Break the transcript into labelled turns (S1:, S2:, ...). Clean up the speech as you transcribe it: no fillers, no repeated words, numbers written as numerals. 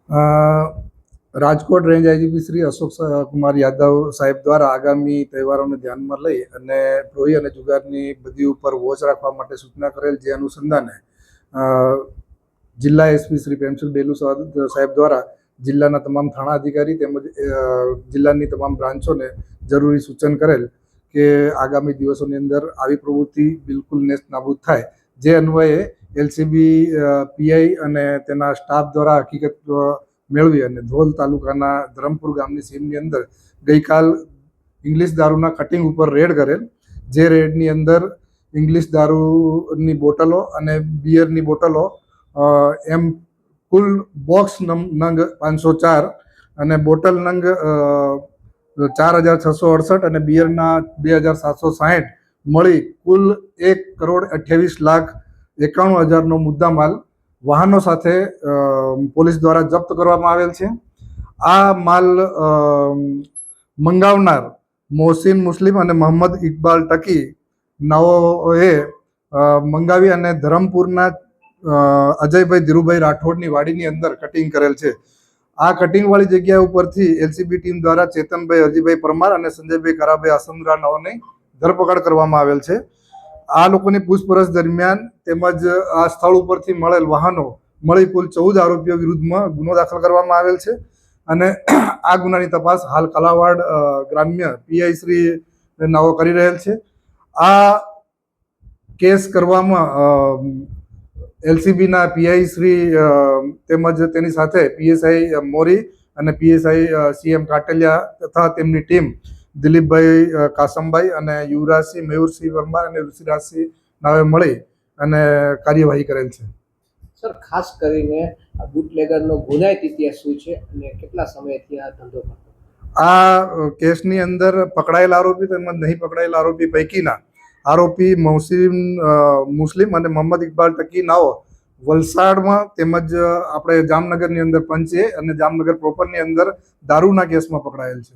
S1: Rajkot range IGP Shri Ashok Kumar Yadav સાહેબ દ્વારા આગામી તહેવારોને ધ્યાનમાં લઈ અને પ્રોહી અને જુગારની બધી ઉપર વોચ રાખવા માટે સૂચના કરેલ, જે અનુસંધાને જિલ્લા એસપી શ્રી પ્રેમસિંહ ડેલુ સાહેબ દ્વારા જિલ્લાના તમામ થાણા અધિકારી તેમજ જિલ્લાની તમામ બ્રાન્ચોને જરૂરી સૂચન કરેલ કે આગામી દિવસોની અંદર આવી પ્રવૃત્તિ બિલકુલ નેસ્ત નાબૂદ થાય, જે અન્વયે એલસીબી પીઆઈ અને તેના સ્ટાફ દ્વારા હકીકત મેળવી અને ધ્રોલ તાલુકાના ધરમપુર ગામની સીમની અંદર ગઈકાલ ઇંગ્લિશ દારૂના કટિંગ ઉપર રેડ કરેલ, જે રેડની અંદર ઇંગ્લિશ દારૂની બોટલો અને બિયરની બોટલો એમ કુલ બોક્સ નંગ 504 અને બોટલ નંગ 4668 અને બિયરના 2760 મળી કુલ 1,28,91,000નો મુદ્દામાલ વાહનો સાથે પોલીસ દ્વારા જપ્ત કરવામાં આવેલ છે. આ માલ મંગાવનાર મોહસિન મુસ્લિમ અને મોહમ્મદ ઇકબાલ ટકી નાઓએ મંગાવી અને ધરમપુરના અજયભાઈ ધીરુભાઈ રાઠોડની વાડીની અંદર કટિંગ કરેલ છે. આ કટિંગવાળી જગ્યા ઉપરથી એલસીબી ટીમ દ્વારા ચેતનભાઈ હરજીભાઈ પરમાર અને સંજયભાઈ કારાભાઈ આસંદ્રા નાઓની ધરપકડ કરવામાં આવેલ છે. આ લોકોની પૂછપરછ દરમિયાન તેમજ આ સ્થળ ઉપરથી મળેલ વાહનો મળી કુલ 14 આરોપીઓ વિરુદ્ધમાં ગુનો દાખલ કરવામાં આવેલ છે અને આ ગુનાની તપાસ હાલ કાલાવાડ ગ્રામ્ય પીઆઈ શ્રી નાઓ કરી રહેલ છે. આ કેસ કરવામાં એલસીબીના પીઆઈ શ્રી તેમજ તેની સાથે પીએસઆઈ મોરી અને પીએસઆઈ સીએમ કાટલિયા તથા તેમની ટીમ દિલીપભાઈ કાસમભાઈ અને યુવરાજસિંહ મયુરસિંહ વર્મા અને ઋષિરાજસિંહ નાવે મળી અને કાર્યવાહી કરેલ છે.
S2: સર, ખાસ કરીને આ બુટલેગરનો ગુનાહિત ઇતિહાસ શું છે અને કેટલા સમયથી આ ધંધો કરતો?
S1: આ કેસની અંદર પકડાયેલા આરોપી તેમજ નહીં પકડાયેલા આરોપી પૈકીના આરોપી મોહસિન મુસ્લિમ અને મોહમ્મદ ઇકબાલ ટકી નાઓ વલસાડમાં તેમજ આપણે જામનગરની અંદર પંચે અને જામનગર પ્રોપરની અંદર દારૂના કેસમાં પકડાયેલ છે.